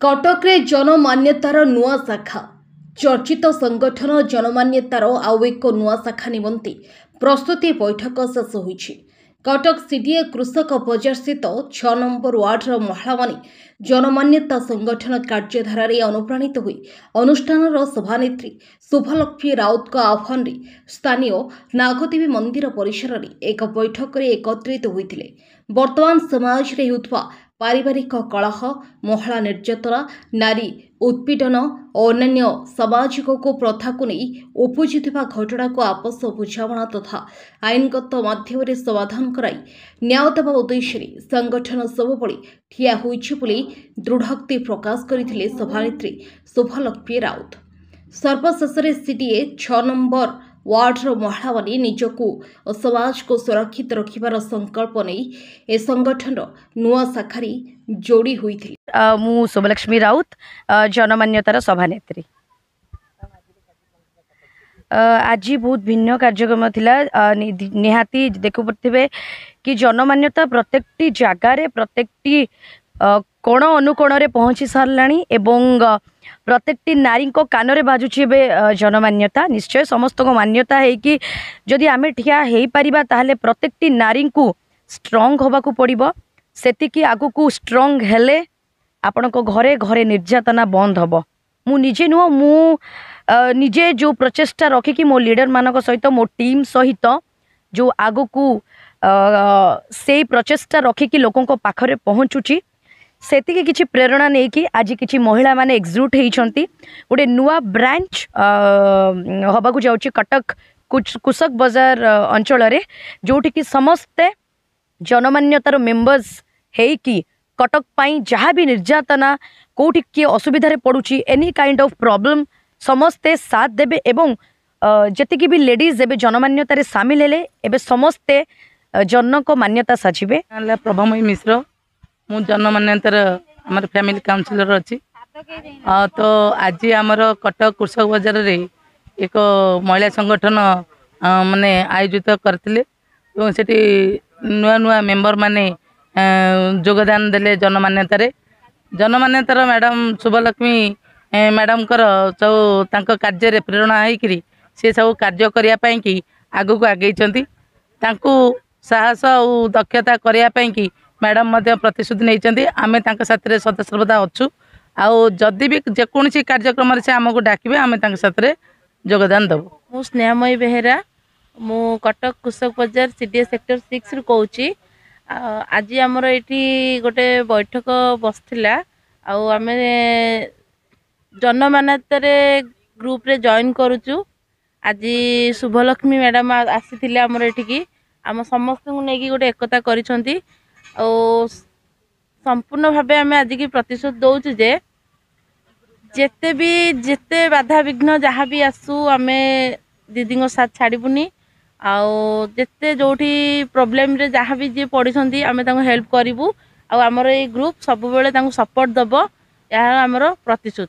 कटकरे जनमान्यतार नुआ शाखा चर्चित संगठन जनमान्यतार आउ एक नुआ शाखा निमंते प्रस्तुति बैठक शेष होईछि। कटक सीडीए कृषक बजार स्थित 6 नंबर वार्डर महिला माने जनमान्यता संगठन कार्यधारा अनुप्राणित हुई अनुष्ठान सभानेत्री शुभलक्ष्मी राउत आह्वान स्थानीय नागदेवी मंदिर परिसर में एक बैठक में एकत्रित होते। वर्तमान समाज रे होउथवा पारिवारिक कलह, महिला निर्यातना, नारी उत्पीड़न और अन्य सामाजिक प्रथा को नहीं उपजुवा घटना को आपस बुझाणा तथा आईनगत माध्यम समाधान कराई न्याय देवा उद्देश्य संगठन सबुबले ठिया होइछि बोली दृढ़ोक्ति प्रकाश करथिले सभानेत्री शुभलक्ष्मी राउत। सर्वशेष सीडीए 6 नंबर वार्डर महिला माने निजको और समाज को सुरक्षित रखिबार संकल्प नहीं ए संगठन नुआ शाखारी जोड़ी हुई थी। मु शुभलक्ष्मी राउत जनमान्यतार सभानेत्री। आज बहुत भिन्न कार्यक्रम थिला। निहाती देखु पड़थिबे कि जनमान्यता प्रत्येकटी जगार प्रत्येकटी कोण अनुकोण रे पहुँची सारलाणी एवं प्रत्येकटी नारी को कान रे बाजुछि जनमान्यता। निश्चय समस्त को मान्यता है कि जदि आमे ठिया हेई परिबा ताहले प्रत्येकटी नारी को स्ट्रांग होबा को पड़िबो। सेतिकी आगु को स्ट्रांग हेले आपण को घरे घरे निर्यातना बंद हबो। मु निजे नुह मु निजे जो प्रचेष्टा रखी कि मो लीडर मानक सहित मो टीम सहित जो आगु को से प्रचेष्टा रखी कि लोकों को पाखरे पहुँचुची सेतिके किछि प्रेरणा नहीं कि आज किछि महिला माने एक्सजुट होइछंती। गोटे नुआ ब्रांच हबा को जाउची कटक कृषक बजार अंचल रे जोठी कि समस्ते जनमान्यतार मेंबर्स है कि कटक पाई जहाँ भी निर्यातना कोठी किए असुविधा रे पड़ुची एनी काइंड ऑफ प्रॉब्लम समस्ते साथ देबे एवं जतिकि भी लेडीज एबे जनमान्यतार सामिल हेले एबे समस्ते जन को मान्यता साजिबे। प्रभामयी मिश्र मु जनमान्यतार आमर फैमिली काउंसिलर अच्छी। तो आज आमर कटक कृषक बजार रे एक महिला संगठन माने आयोजित करथिले एवं सेठी नुआ नुआ मेंबर माने योगदान देले जनमान्यतार मैडम शुभलक्ष्मी मैडम कर जो तांको कार्य रे प्रेरणा होइकरी से सब कार्य करिया पई कि आगु को आगेइचंती। तांको साहस और दक्षता करिया पई कि मैडम मध्य प्रतिश्रुति नहीं आमे तांका साथ सदा सर्वदा अच्छु। आउ जदि भी जेकोसी कार्यक्रम से आमको डाकिबे आमे तांका साथ योगदान देबु। मु स्नेहमयी बेहेरा मु कटक कृषक बजार सीडीए सेक्टर 6 रु कहूची। आज आमर ये गोटे बैठक बसथिला आउ आमे जनमान्यतार ग्रुप रे जॉइन करूचु। आज शुभलक्ष्मी मैडम आसी आमर एठिकी आम समस्त को लेकिन गोटे एकता करिसंती और संपूर्ण भाव आम आज की प्रतिशोध दौचु जे जेते बाधा विघ्न जहाँ भी आसू आम दीदी साथ छाड़बूनी आउ जेते जोठी प्रोब्लेम रे जहाँ भी जी पड़ी आम हेल्प करूँ आमर ये ग्रुप सब बेले सपोर्ट दब यार आमर प्रतिशोध।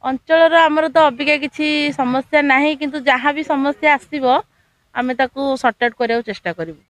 अंचल आमर तो अबिका किसी समस्या नहीं किंतु जहाँ भी समस्या आसब आम ताकू सॉर्ट आउट करने चेष्टा करूँ।